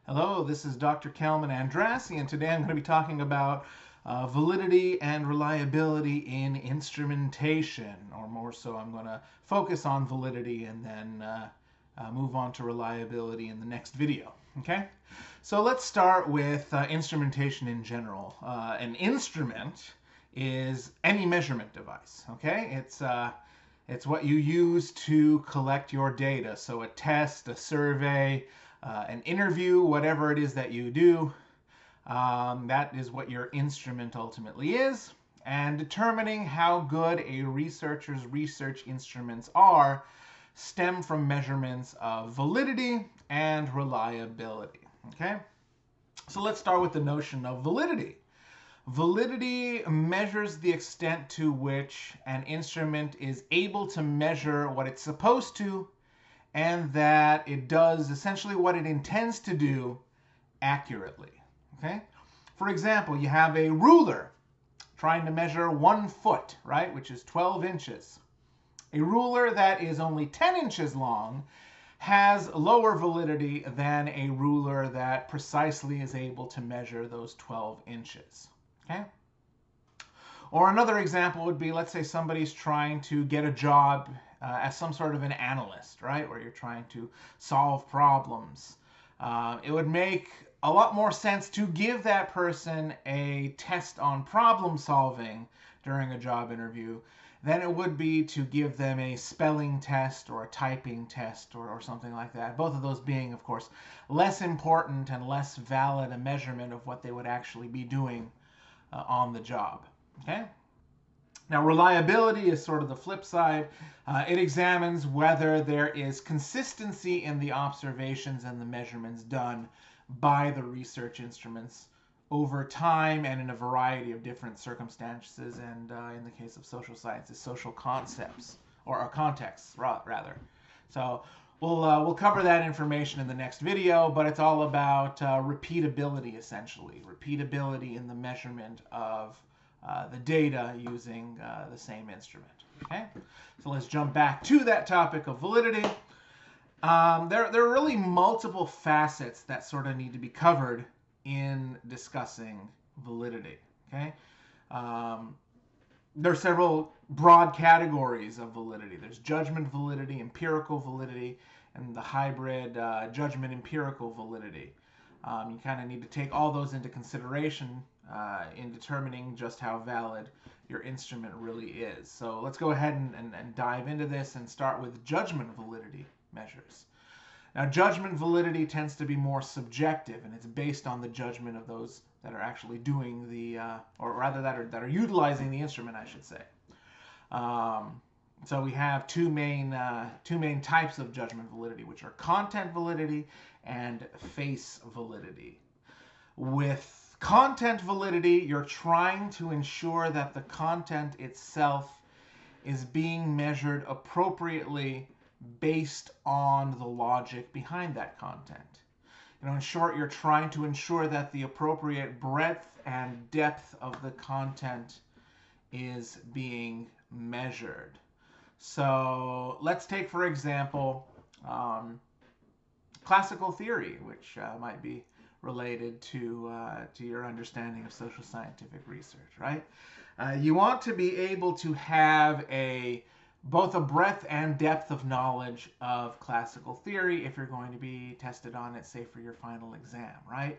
Hello, this is Dr. Kelman Andrassy, and today I'm going to be talking about validity and reliability in instrumentation, or more so, I'm going to focus on validity and then move on to reliability in the next video. Okay, so let's start with instrumentation in general. An instrument is any measurement device. Okay, it's what you use to collect your data. So a test, a survey, an interview, whatever it is that you do, that is what your instrument ultimately is. And determining how good a researcher's research instruments are stem from measurements of validity and reliability. Okay? So let's start with the notion of validity. Validity measures the extent to which an instrument is able to measure what it's supposed to, and that it does essentially what it intends to do accurately. Okay? For example, you have a ruler trying to measure 1 foot, right, which is 12 inches. A ruler that is only 10 inches long has lower validity than a ruler that precisely is able to measure those 12 inches. Okay? Or another example would be, let's say somebody's trying to get a job as some sort of an analyst, right, where you're trying to solve problems. It would make a lot more sense to give that person a test on problem solving during a job interview than it would be to give them a spelling test or a typing test or something like that. Both of those being, of course, less important and less valid a measurement of what they would actually be doing on the job. Okay? Now, reliability is sort of the flip side. It examines whether there is consistency in the observations and the measurements done by the research instruments over time and in a variety of different circumstances, and in the case of social sciences, social concepts, or contexts, rather. So we'll cover that information in the next video, but it's all about repeatability, essentially. Repeatability in the measurement of the data using the same instrument. Okay, so let's jump back to that topic of validity. There are really multiple facets that sort of need to be covered in discussing validity. Okay, there are several broad categories of validity. There's judgment validity, empirical validity, and the hybrid judgment empirical validity. You kind of need to take all those into consideration in determining just how valid your instrument really is. So let's go ahead and dive into this and start with judgment validity measures. Now, judgment validity tends to be more subjective, and it's based on the judgment of those that are actually doing the, or rather that are utilizing the instrument, I should say. So we have two main types of judgment validity, which are content validity and face validity. With content validity, you're trying to ensure that the content itself is being measured appropriately based on the logic behind that content. In short, you're trying to ensure that the appropriate breadth and depth of the content is being measured. So let's take, for example, classical theory, which might be related to your understanding of social scientific research, right? You want to be able to have both a breadth and depth of knowledge of classical theory if you're going to be tested on it, say, for your final exam, right?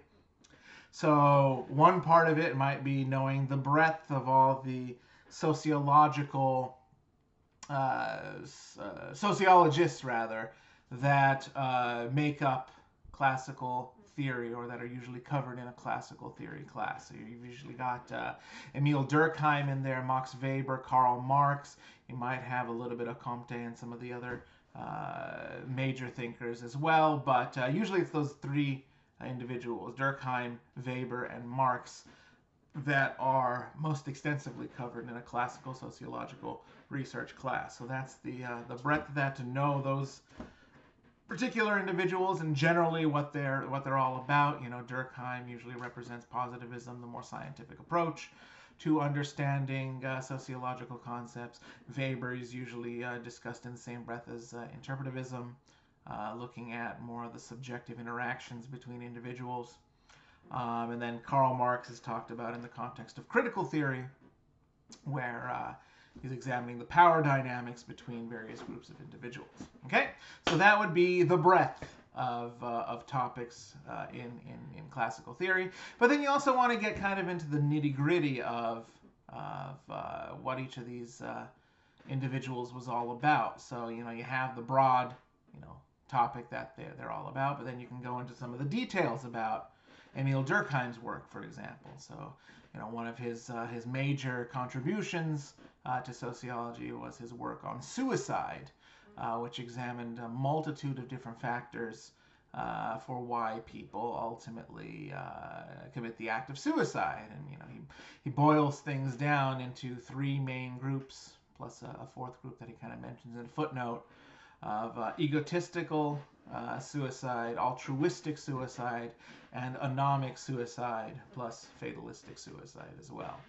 So one part of it might be knowing the breadth of all the sociologists that make up classical theory, or that are usually covered in a classical theory class. So you've usually got Emil Durkheim in there, Max Weber, Karl Marx. You might have a little bit of Comte and some of the other major thinkers as well, but usually it's those three individuals, Durkheim, Weber, and Marx, that are most extensively covered in a classical sociological research class. So that's the breadth of that, to know those particular individuals and generally what they're all about. Durkheim usually represents positivism, the more scientific approach to understanding sociological concepts. Weber is usually discussed in the same breath as interpretivism. looking at more of the subjective interactions between individuals. And then Karl Marx is talked about in the context of critical theory, where he's examining the power dynamics between various groups of individuals. Okay, so that would be the breadth of topics in classical theory. But then you also want to get kind of into the nitty-gritty of what each of these individuals was all about. So, you have the broad, topic that they're all about, but then you can go into some of the details about Emil Durkheim's work, for example. So, one of his major contributions to sociology was his work on suicide, which examined a multitude of different factors for why people ultimately commit the act of suicide. And he boils things down into three main groups, plus a fourth group that he kind of mentions in a footnote, of egotistical suicide, altruistic suicide, and anomic suicide, plus fatalistic suicide as well.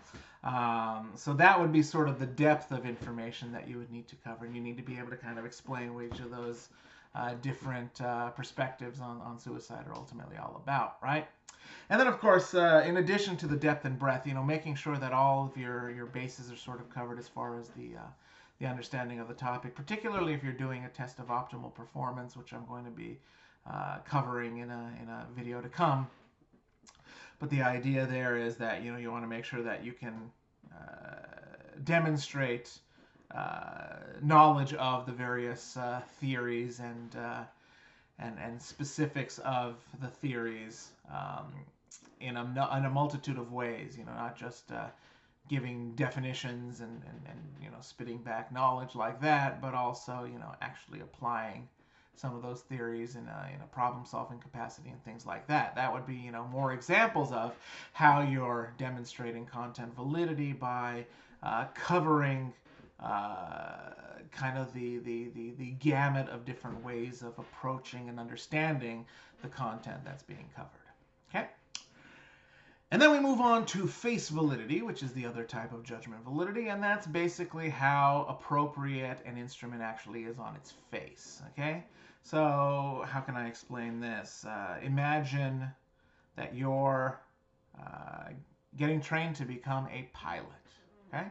So that would be sort of the depth of information that you would need to cover, and you need to be able to kind of explain what each of those different perspectives on suicide are ultimately all about, right? And then, of course, in addition to the depth and breadth, making sure that all of your bases are sort of covered as far as the understanding of the topic, particularly if you're doing a test of optimal performance, which I'm going to be covering in a video to come. But the idea there is that you want to make sure that you can demonstrate knowledge of the various theories and specifics of the theories in a multitude of ways. Not just giving definitions and spitting back knowledge like that, but also actually applying some of those theories in a problem-solving capacity and things like that. That would be more examples of how you're demonstrating content validity by covering kind of the gamut of different ways of approaching and understanding the content that's being covered. Okay. And then we move on to face validity, which is the other type of judgment validity, and that's basically how appropriate an instrument actually is on its face, okay? So how can I explain this? Imagine that you're getting trained to become a pilot, okay?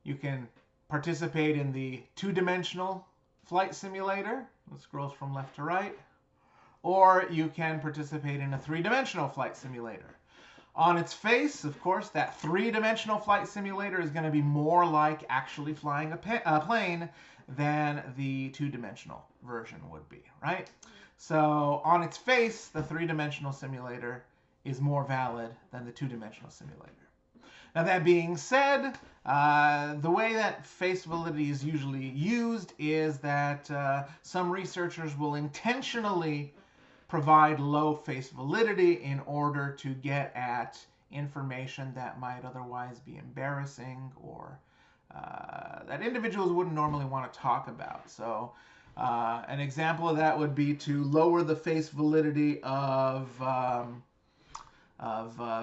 You can participate in the two-dimensional flight simulator, that scrolls from left to right, or you can participate in a three-dimensional flight simulator. On its face, of course, that three-dimensional flight simulator is going to be more like actually flying a plane than the two-dimensional version would be, right? So on its face, the three-dimensional simulator is more valid than the two-dimensional simulator. Now, that being said, the way that face validity is usually used is that some researchers will intentionally provide low face validity in order to get at information that might otherwise be embarrassing or that individuals wouldn't normally want to talk about. So an example of that would be to lower the face validity of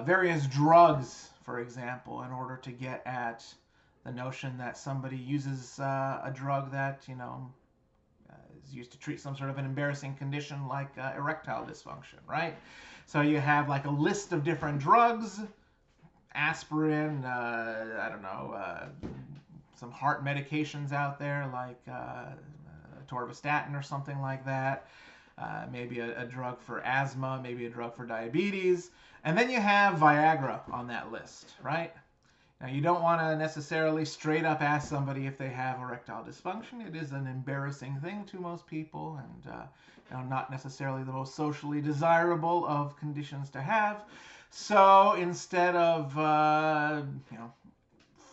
various drugs, for example, in order to get at the notion that somebody uses a drug that, is used to treat some sort of an embarrassing condition like erectile dysfunction, right? So you have like a list of different drugs, aspirin, I don't know, some heart medications out there like atorvastatin or something like that, maybe a drug for asthma, maybe a drug for diabetes, and then you have Viagra on that list, right? Now, you don't want to necessarily straight up ask somebody if they have erectile dysfunction. It is an embarrassing thing to most people and not necessarily the most socially desirable of conditions to have. So instead of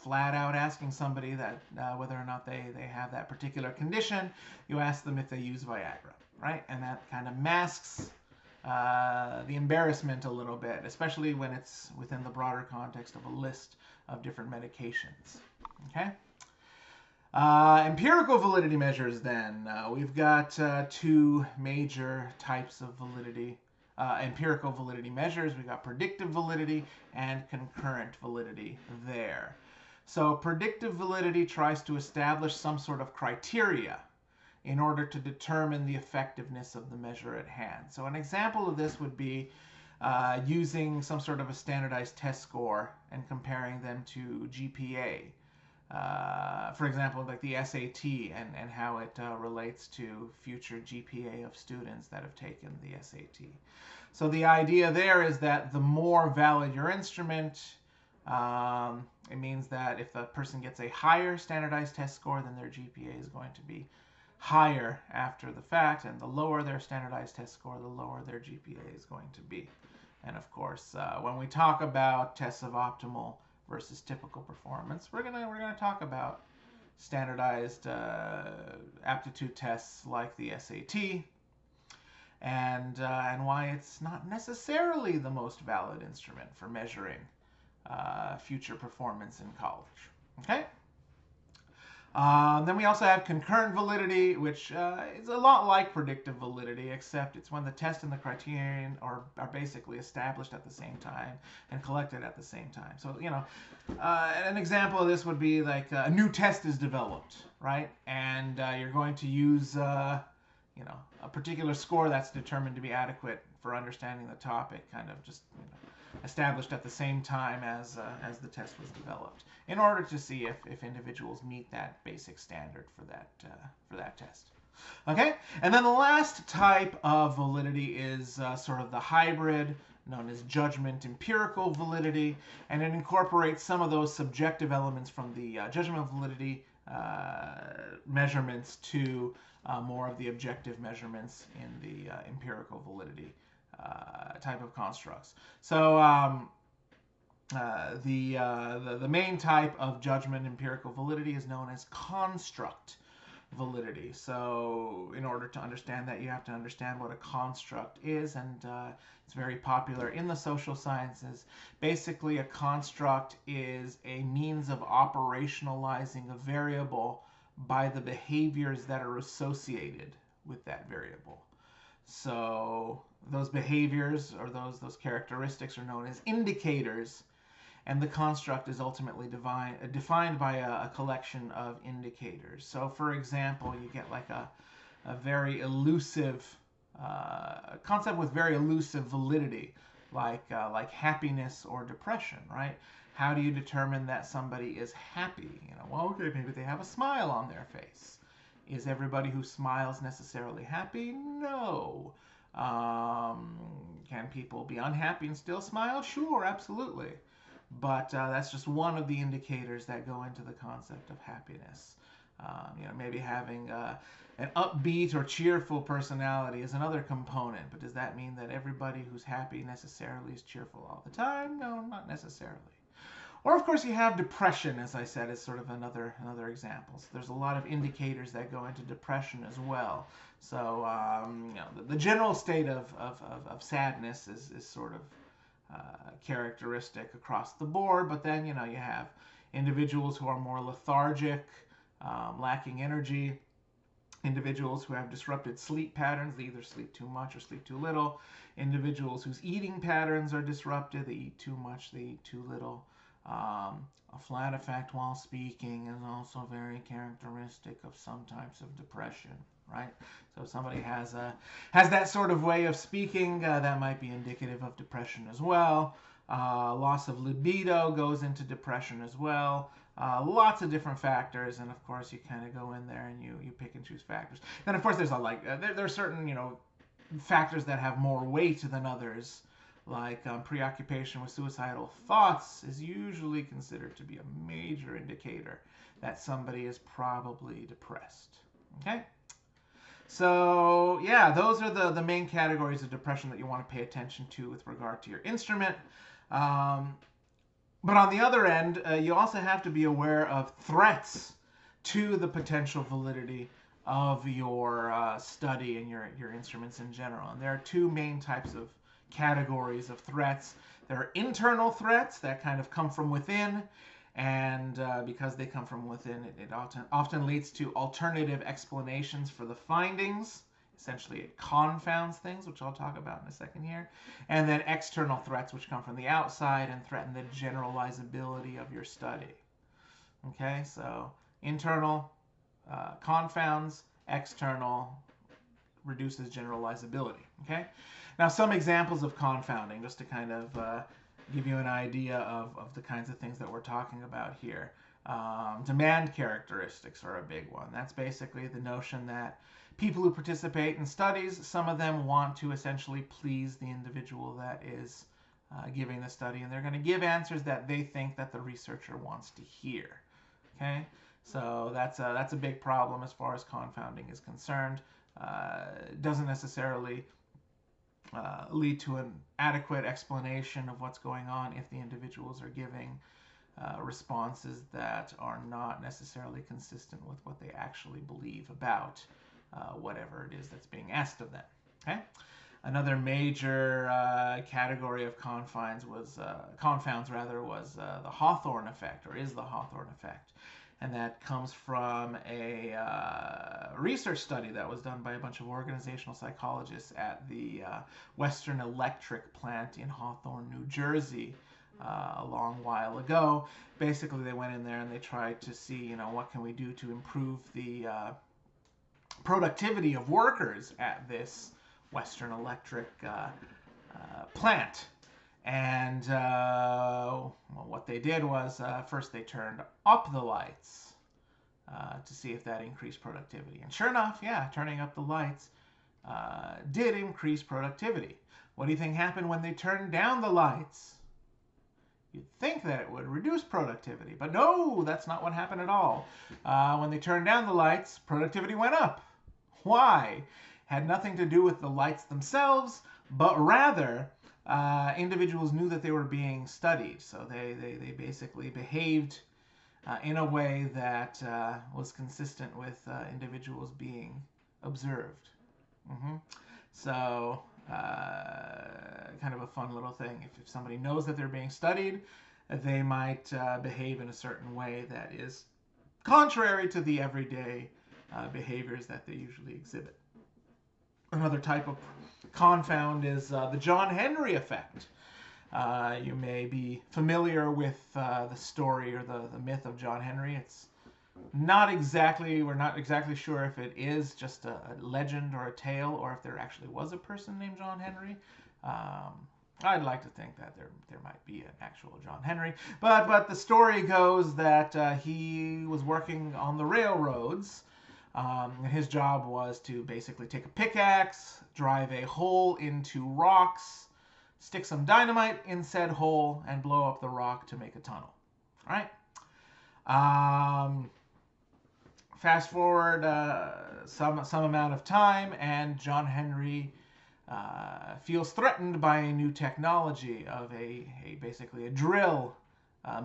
flat out asking somebody that whether or not they have that particular condition, you ask them if they use Viagra, right? And that kind of masks the embarrassment a little bit, especially when it's within the broader context of a list of different medications. Okay. Empirical validity measures then. We've got two major types of validity, empirical validity measures. We've got predictive validity and concurrent validity there. So predictive validity tries to establish some sort of criteria in order to determine the effectiveness of the measure at hand. So an example of this would be using some sort of a standardized test score and comparing them to GPA. For example, like the SAT and how it relates to future GPA of students that have taken the SAT. So the idea there is that the more valid your instrument, it means that if a person gets a higher standardized test score, then their GPA is going to be higher after the fact, and the lower their standardized test score, the lower their GPA is going to be. And of course, when we talk about tests of optimal versus typical performance, we're gonna talk about standardized aptitude tests like the SAT, and why it's not necessarily the most valid instrument for measuring future performance in college. Okay. Then we also have concurrent validity, which is a lot like predictive validity, except it's when the test and the criterion are basically established at the same time and collected at the same time. So, an example of this would be like a new test is developed, right? And you're going to use, a particular score that's determined to be adequate for understanding the topic, kind of just, established at the same time as the test was developed, in order to see if individuals meet that basic standard for that test. Okay, and then the last type of validity is sort of the hybrid, known as judgment empirical validity, and it incorporates some of those subjective elements from the judgment validity measurements to more of the objective measurements in the empirical validity type of constructs. So the main type of judgment empirical validity is known as construct validity. So in order to understand that, you have to understand what a construct is, and it's very popular in the social sciences. Basically, a construct is a means of operationalizing a variable by the behaviors that are associated with that variable. So those behaviors or those characteristics are known as indicators, and the construct is ultimately defined by a collection of indicators. So for example, you get like a very elusive concept with very elusive validity, like happiness or depression, right? How do you determine that somebody is happy? Well, okay, maybe they have a smile on their face. Is everybody who smiles necessarily happy? No. Can people be unhappy and still smile? Sure, absolutely. But that's just one of the indicators that go into the concept of happiness. Maybe having an upbeat or cheerful personality is another component, but does that mean that everybody who's happy necessarily is cheerful all the time? No, not necessarily. Or of course you have depression, as I said, is sort of another example. So there's a lot of indicators that go into depression as well. So the general state of sadness is sort of characteristic across the board, but then you have individuals who are more lethargic, lacking energy, individuals who have disrupted sleep patterns, they either sleep too much or sleep too little, individuals whose eating patterns are disrupted, they eat too much, they eat too little. A flat effect while speaking is also very characteristic of some types of depression, right? So if somebody has that sort of way of speaking, that might be indicative of depression as well. Loss of libido goes into depression as well. Lots of different factors, and of course you kind of go in there and you pick and choose factors. Then of course there's there are certain factors that have more weight than others. Like preoccupation with suicidal thoughts is usually considered to be a major indicator that somebody is probably depressed. Okay? So yeah, those are the main categories of depression that you want to pay attention to with regard to your instrument. But on the other end, you also have to be aware of threats to the potential validity of your study and your instruments in general. And there are two main types of categories of threats. There are internal threats that kind of come from within, and because they come from within, it often leads to alternative explanations for the findings. Essentially, it confounds things, which I'll talk about in a second here. And then external threats, which come from the outside and threaten the generalizability of your study. Okay, so internal confounds, external, reduces generalizability. Okay. Now, some examples of confounding, just to kind of give you an idea of the kinds of things that we're talking about here. Demand characteristics are a big one. That's basically the notion that people who participate in studies, some of them want to essentially please the individual that is giving the study, and they're going to give answers that they think that the researcher wants to hear. Okay, so that's a big problem as far as confounding is concerned. Doesn't necessarily lead to an adequate explanation of what's going on if the individuals are giving responses that are not necessarily consistent with what they actually believe about whatever it is that's being asked of them. Okay. Another major category of confounds was the Hawthorne effect, or is the Hawthorne effect, and that comes from a research study that was done by a bunch of organizational psychologists at the Western Electric plant in Hawthorne, New Jersey, a long while ago. Basically, they went in there and they tried to see, what can we do to improve the productivity of workers at this Western Electric plant. And what they did was first they turned up the lights to see if that increased productivity. And sure enough, yeah, turning up the lights did increase productivity. What do you think happened when they turned down the lights? You'd think that it would reduce productivity, but no, that's not what happened at all. When they turned down the lights, productivity went up. Why? Had nothing to do with the lights themselves, but rather individuals knew that they were being studied. So they basically behaved in a way that was consistent with individuals being observed. Mm-hmm. So kind of a fun little thing. If somebody knows that they're being studied, they might behave in a certain way that is contrary to the everyday behaviors that they usually exhibit. Another type of confound is the John Henry effect. You may be familiar with the story or the myth of John Henry. It's we're not exactly sure if it is just a legend or a tale, or if there actually was a person named John Henry. I'd like to think that there might be an actual John Henry, but the story goes that he was working on the railroads. His job was to basically take a pickaxe, drive a hole into rocks, stick some dynamite in said hole, and blow up the rock to make a tunnel. All right. Fast forward some amount of time, and John Henry feels threatened by a new technology of basically a drill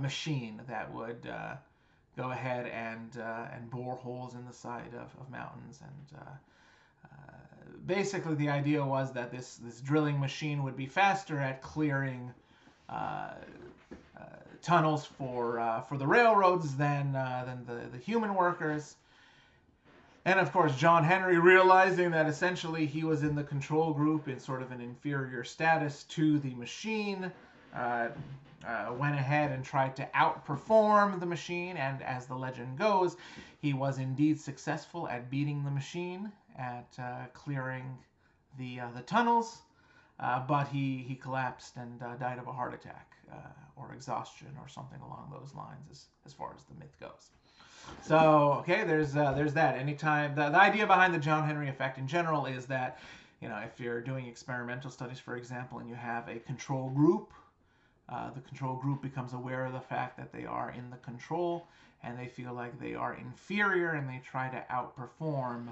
machine that would go ahead and bore holes in the side of mountains. And basically the idea was that this drilling machine would be faster at clearing tunnels for the railroads than the human workers. And of course, John Henry, realizing that essentially he was in the control group in sort of an inferior status to the machine, went ahead and tried to outperform the machine, and as the legend goes, he was indeed successful at beating the machine, at clearing the tunnels, but he collapsed and died of a heart attack or exhaustion or something along those lines, as far as the myth goes. So, okay, there's that. Anytime the idea behind the John Henry effect in general is that, if you're doing experimental studies, for example, and you have a control group, the control group becomes aware of the fact that they are in the control, and they feel like they are inferior, and they try to outperform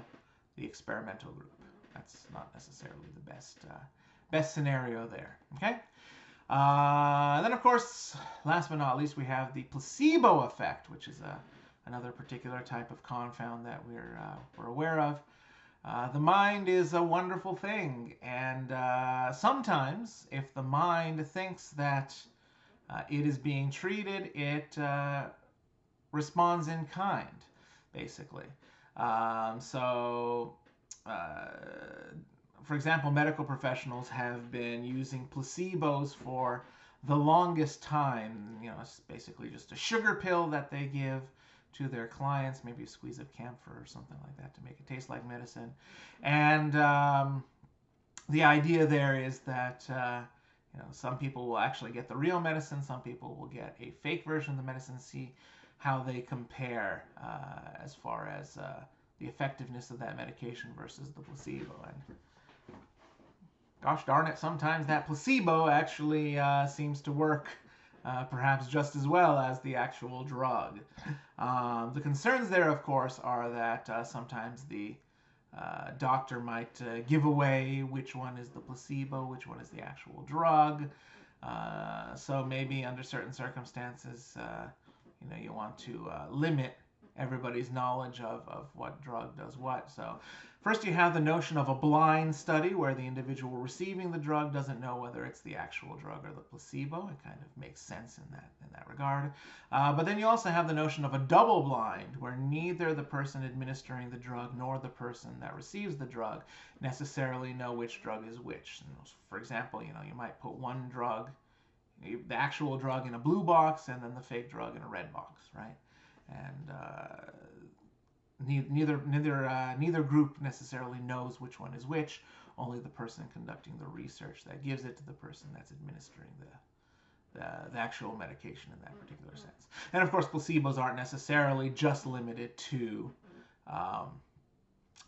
the experimental group. That's not necessarily the best scenario there. Okay. Then, of course, last but not least, we have the placebo effect, which is another particular type of confound that we're aware of. The mind is a wonderful thing, and sometimes if the mind thinks that it is being treated, it responds in kind, basically. For example, medical professionals have been using placebos for the longest time. It's basically just a sugar pill that they give to their clients, maybe a squeeze of camphor or something like that to make it taste like medicine. And the idea there is that some people will actually get the real medicine, some people will get a fake version of the medicine, see how they compare as far as the effectiveness of that medication versus the placebo. And gosh darn it, sometimes that placebo actually seems to work perhaps just as well as the actual drug. The concerns there, of course, are that sometimes the doctor might give away which one is the placebo, which one is the actual drug. So maybe under certain circumstances, you want to limit everybody's knowledge of what drug does what. So first you have the notion of a blind study where the individual receiving the drug doesn't know whether it's the actual drug or the placebo. It kind of makes sense in that regard. But then you also have the notion of a double blind where neither the person administering the drug nor the person that receives the drug necessarily know which drug is which. For example, you might put one drug, the actual drug, in a blue box and then the fake drug in a red box, right? And neither group necessarily knows which one is which. Only the person conducting the research that gives it to the person that's administering the actual medication in that particular sense. And of course, placebos aren't necessarily just limited to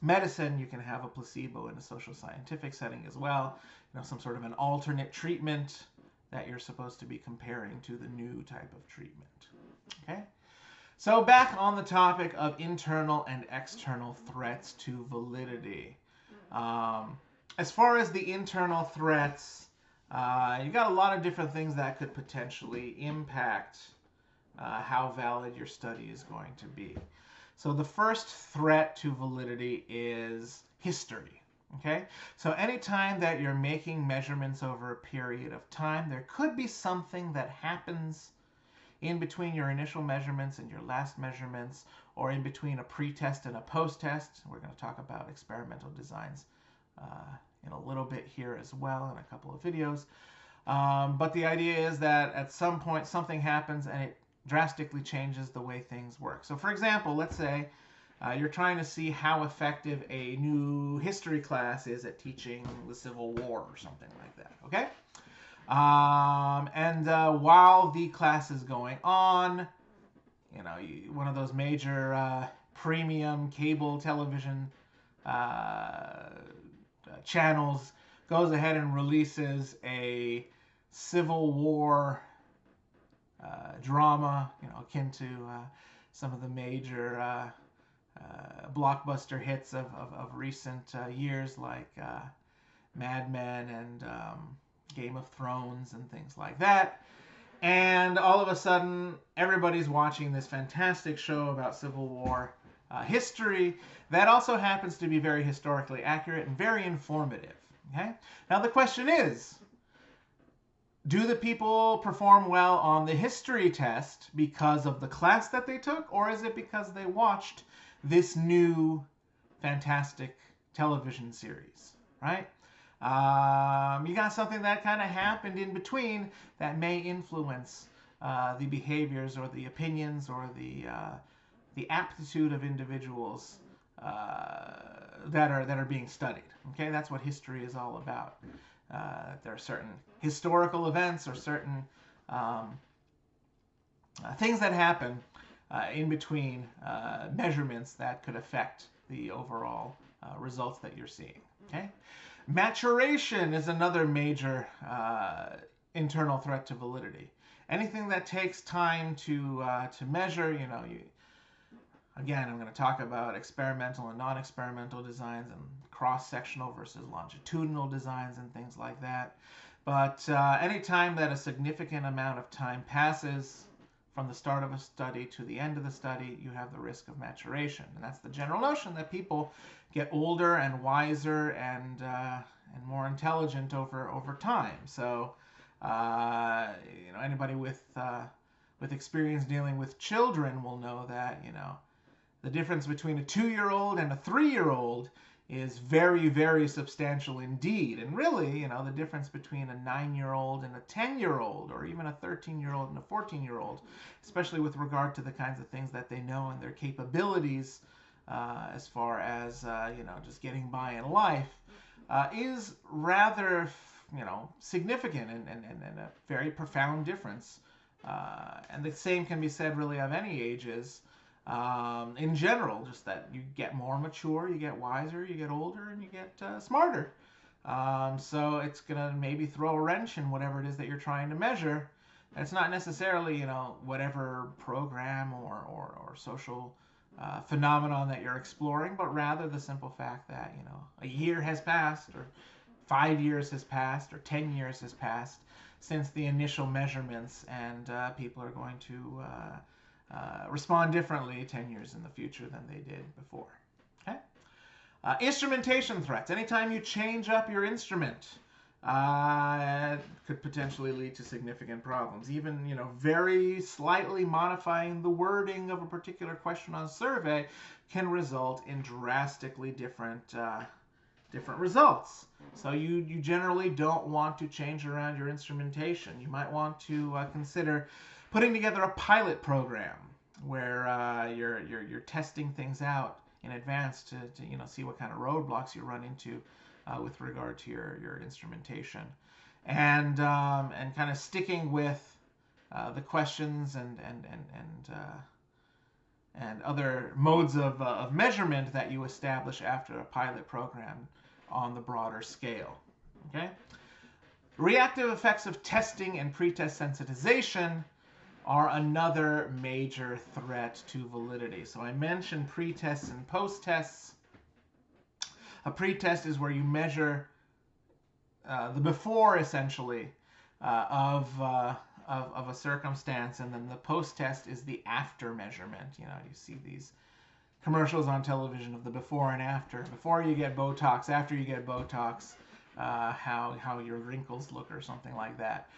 medicine. You can have a placebo in a social scientific setting as well. Some sort of an alternate treatment that you're supposed to be comparing to the new type of treatment. Okay? So back on the topic of internal and external threats to validity. As far as the internal threats, you've got a lot of different things that could potentially impact how valid your study is going to be. So the first threat to validity is history. Okay? So anytime that you're making measurements over a period of time, there could be something that happens in between your initial measurements and your last measurements, or in between a pre-test and a post-test. We're going to talk about experimental designs in a little bit here as well in a couple of videos. But the idea is that at some point something happens and it drastically changes the way things work. So for example, let's say you're trying to see how effective a new history class is at teaching the Civil War or something like that, okay? And while the class is going on, one of those major premium cable television channels goes ahead and releases a Civil War drama, akin to some of the major blockbuster hits of recent years, like Mad Men and Game of Thrones and things like that. And all of a sudden, everybody's watching this fantastic show about Civil War history that also happens to be very historically accurate and very informative. Okay? Now the question is, do the people perform well on the history test because of the class that they took, or is it because they watched this new fantastic television series, right? You got something that kind of happened in between that may influence the behaviors or the opinions or the aptitude of individuals that are being studied. Okay, that's what history is all about. There are certain historical events or certain things that happen in between measurements that could affect the overall results that you're seeing. Okay. Maturation is another major internal threat to validity. Anything that takes time to measure, again, I'm going to talk about experimental and non-experimental designs and cross-sectional versus longitudinal designs and things like that. But anytime that a significant amount of time passes from the start of a study to the end of the study, you have the risk of maturation. And that's the general notion that people get older and wiser and more intelligent over time. So anybody with experience dealing with children will know that the difference between a 2-year-old and a 3-year-old is very, very substantial indeed. And really, the difference between a 9-year-old and a 10-year-old, or even a 13-year-old and a 14-year-old, especially with regard to the kinds of things that they know and their capabilities, as far as just getting by in life, is rather significant and a very profound difference. And the same can be said really of any ages. In general, just that you get more mature, you get wiser, you get older, and you get smarter. So it's going to maybe throw a wrench in whatever it is that you're trying to measure. And it's not necessarily, whatever program or social phenomenon that you're exploring, but rather the simple fact that, a year has passed, or 5 years has passed, or 10 years has passed since the initial measurements, and people are going to respond differently 10 years in the future than they did before. Okay? Instrumentation threats. Anytime you change up your instrument, could potentially lead to significant problems. Even, very slightly modifying the wording of a particular question on a survey can result in drastically different results. So you generally don't want to change around your instrumentation. You might want to consider putting together a pilot program where you're testing things out in advance to see what kind of roadblocks you run into with regard to your instrumentation, and kind of sticking with the questions and other modes of measurement that you establish after a pilot program on the broader scale. Okay? Reactive effects of testing and pretest sensitization are another major threat to validity. So I mentioned pretests and post-tests. A pretest is where you measure the before, essentially, of a circumstance, and then the post-test is the after measurement. You see these commercials on television of the before and after. Before you get Botox, after you get Botox, how your wrinkles look, or something like that.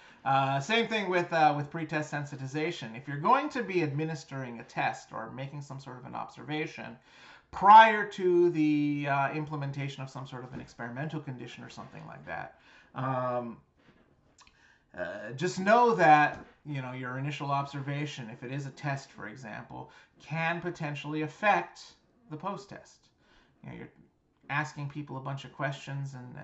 Same thing with pretest sensitization. If you're going to be administering a test or making some sort of an observation prior to the implementation of some sort of an experimental condition or something like that, just know that your initial observation, if it is a test, for example, can potentially affect the post-test. You're asking people a bunch of questions, and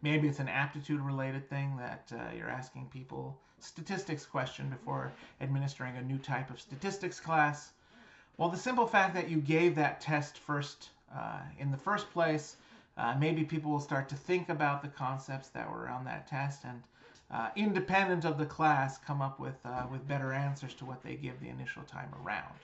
maybe it's an aptitude related thing that you're asking people statistics question before administering a new type of statistics class. Well, the simple fact that you gave that test first in the first place, maybe people will start to think about the concepts that were on that test, and independent of the class, come up with better answers to what they give the initial time around.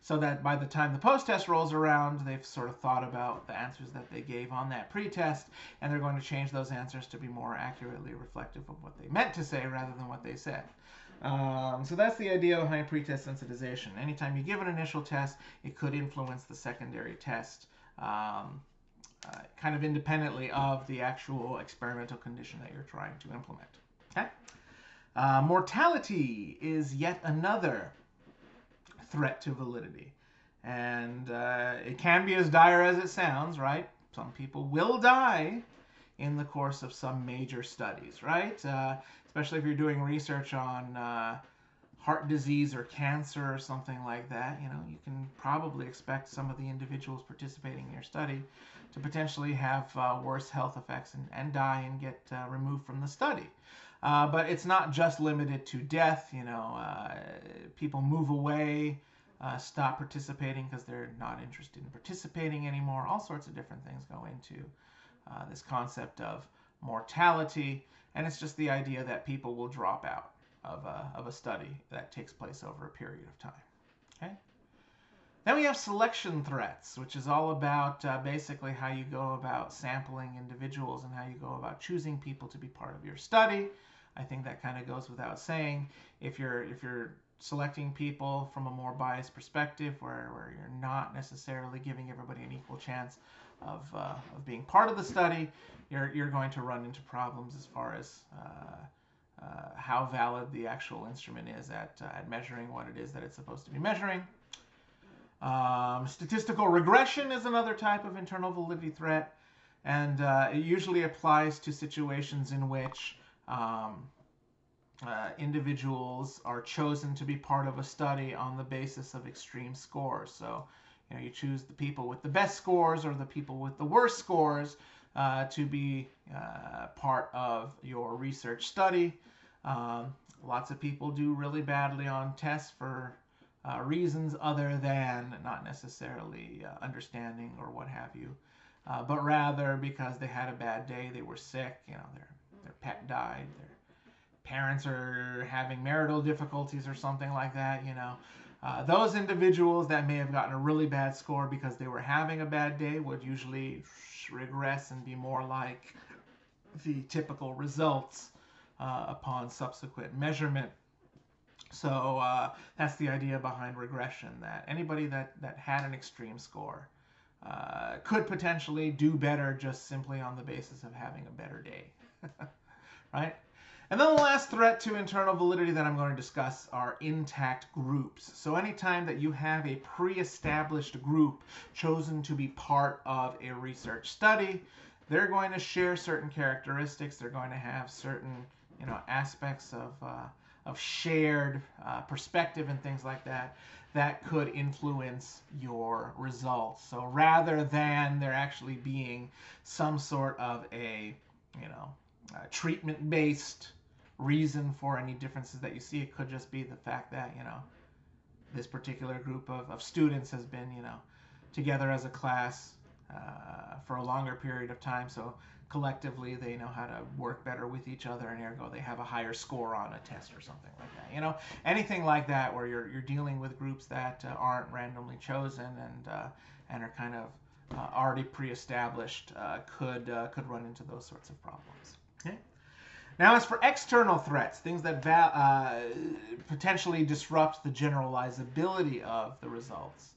So that by the time the post-test rolls around, they've sort of thought about the answers that they gave on that pre-test, and they're going to change those answers to be more accurately reflective of what they meant to say rather than what they said. So that's the idea behind pretest sensitization. Anytime you give an initial test, it could influence the secondary test, kind of independently of the actual experimental condition that you're trying to implement. Okay? Mortality is yet another threat to validity. And it can be as dire as it sounds, right? Some people will die in the course of some major studies, right? Especially if you're doing research on heart disease or cancer or something like that. You can probably expect some of the individuals participating in your study to potentially have worse health effects and die and get removed from the study. But it's not just limited to death. People move away, stop participating because they're not interested in participating anymore. All sorts of different things go into this concept of mortality, and it's just the idea that people will drop out of a study that takes place over a period of time. Okay. Then we have selection threats, which is all about basically how you go about sampling individuals and how you go about choosing people to be part of your study. I think that kind of goes without saying. If you're selecting people from a more biased perspective, where you're not necessarily giving everybody an equal chance of being part of the study, you're going to run into problems as far as how valid the actual instrument is at measuring what it is that it's supposed to be measuring. Statistical regression is another type of internal validity threat, and it usually applies to situations in which individuals are chosen to be part of a study on the basis of extreme scores. So, you choose the people with the best scores or the people with the worst scores to be part of your research study. Lots of people do really badly on tests for reasons other than not necessarily understanding or what have you, but rather because they had a bad day, they were sick, their pet died, their parents are having marital difficulties or something like that. Those individuals that may have gotten a really bad score because they were having a bad day would usually regress and be more like the typical results upon subsequent measurement. So that's the idea behind regression, that anybody that had an extreme score could potentially do better just simply on the basis of having a better day. Right? And then the last threat to internal validity that I'm going to discuss are intact groups. So anytime that you have a pre-established group chosen to be part of a research study, they're going to share certain characteristics. They're going to have certain, aspects of shared perspective and things like that that could influence your results. So rather than there actually being some sort of a, treatment-based reason for any differences that you see, it could just be the fact that, this particular group of students has been, together as a class for a longer period of time. So collectively, they know how to work better with each other, and ergo, they have a higher score on a test or something like that. Anything like that where you're dealing with groups that aren't randomly chosen and are kind of already pre-established could run into those sorts of problems. Okay. Now, as for external threats, things that potentially disrupt the generalizability of the results.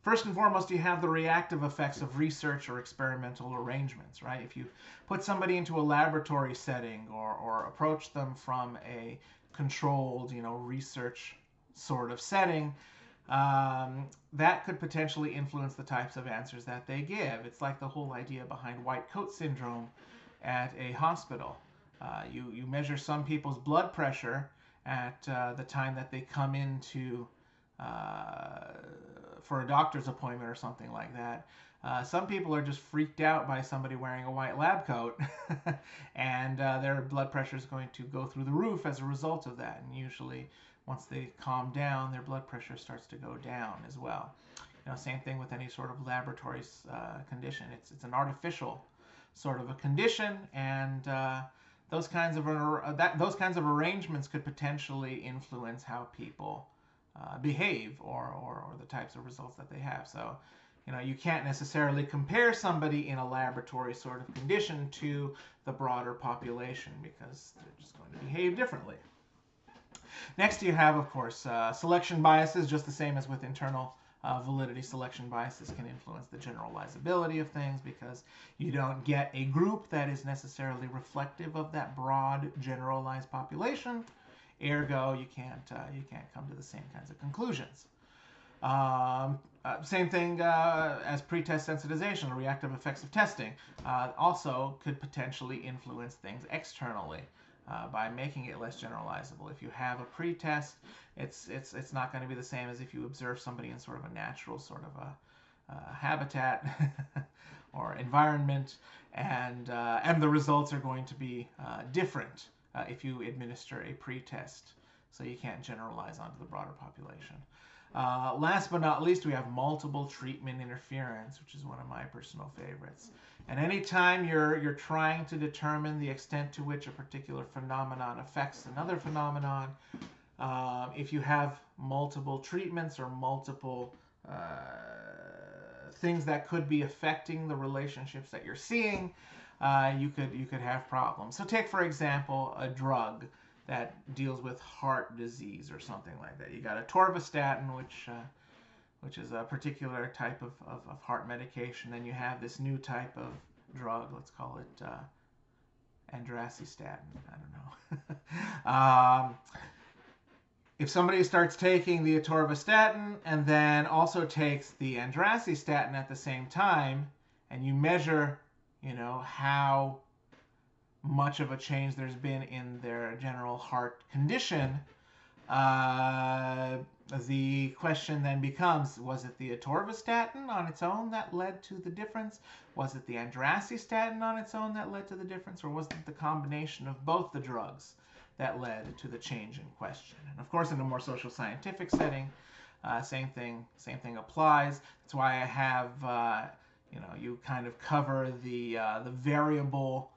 First and foremost, you have the reactive effects of research or experimental arrangements, right? If you put somebody into a laboratory setting or approach them from a controlled, research sort of setting, that could potentially influence the types of answers that they give. It's like the whole idea behind white coat syndrome at a hospital. You measure some people's blood pressure at the time that they come into for a doctor's appointment or something like that. Some people are just freaked out by somebody wearing a white lab coat, and their blood pressure is going to go through the roof as a result of that. And usually, once they calm down, their blood pressure starts to go down as well. Same thing with any sort of laboratory condition. It's an artificial sort of a condition, and those kinds of arrangements could potentially influence how people behave or the types of results that they have. So, you can't necessarily compare somebody in a laboratory sort of condition to the broader population because they're just going to behave differently. Next, you have, of course, selection biases, just the same as with internal validity. Selection biases can influence the generalizability of things because you don't get a group that is necessarily reflective of that broad generalized population. Ergo, you can't come to the same kinds of conclusions. Same thing as pretest sensitization, the reactive effects of testing, also could potentially influence things externally by making it less generalizable. If you have a pretest, it's not going to be the same as if you observe somebody in sort of a natural sort of a habitat or environment, and the results are going to be different if you administer a pretest. So you can't generalize onto the broader population. Last but not least, we have multiple treatment interference, which is one of my personal favorites. And anytime you're trying to determine the extent to which a particular phenomenon affects another phenomenon, if you have multiple treatments or multiple things that could be affecting the relationships that you're seeing, you could have problems. So take, for example, a drug that deals with heart disease or something like that. You got atorvastatin, which is a particular type of heart medication. Then you have this new type of drug, let's call it andracistatin. I don't know. If somebody starts taking the atorvastatin and then also takes the andracicstatin at the same time, and you measure, how much of a change there's been in their general heart condition, uh, the question then becomes, was it the atorvastatin on its own that led to the difference? Was it the andracicstatin on its own that led to the difference? Or was it the combination of both the drugs that led to the change in question? And of course, in a more social scientific setting, same thing applies. That's why I have, you kind of cover the variable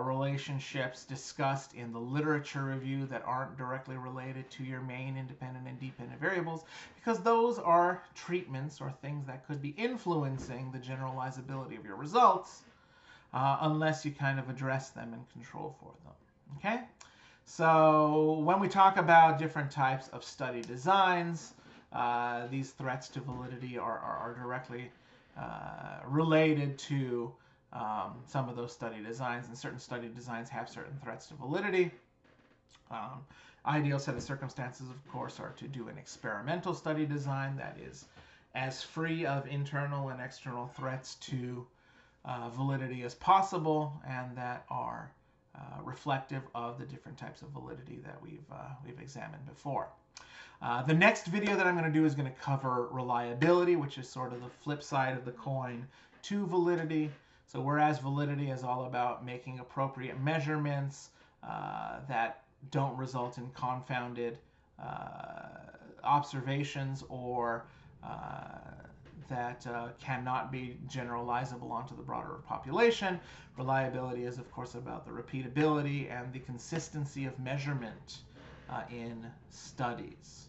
relationships discussed in the literature review that aren't directly related to your main independent and dependent variables, because those are treatments or things that could be influencing the generalizability of your results, unless you kind of address them and control for them. Okay? So when we talk about different types of study designs, these threats to validity are directly related to some of those study designs, and certain study designs have certain threats to validity. Ideal set of circumstances, of course, are to do an experimental study design that is as free of internal and external threats to validity as possible, and that are reflective of the different types of validity that we've examined before. The next video that I'm going to do is going to cover reliability, which is sort of the flip side of the coin to validity. So whereas validity is all about making appropriate measurements that don't result in confounded observations or that cannot be generalizable onto the broader population, reliability is, of course, about the repeatability and the consistency of measurement in studies.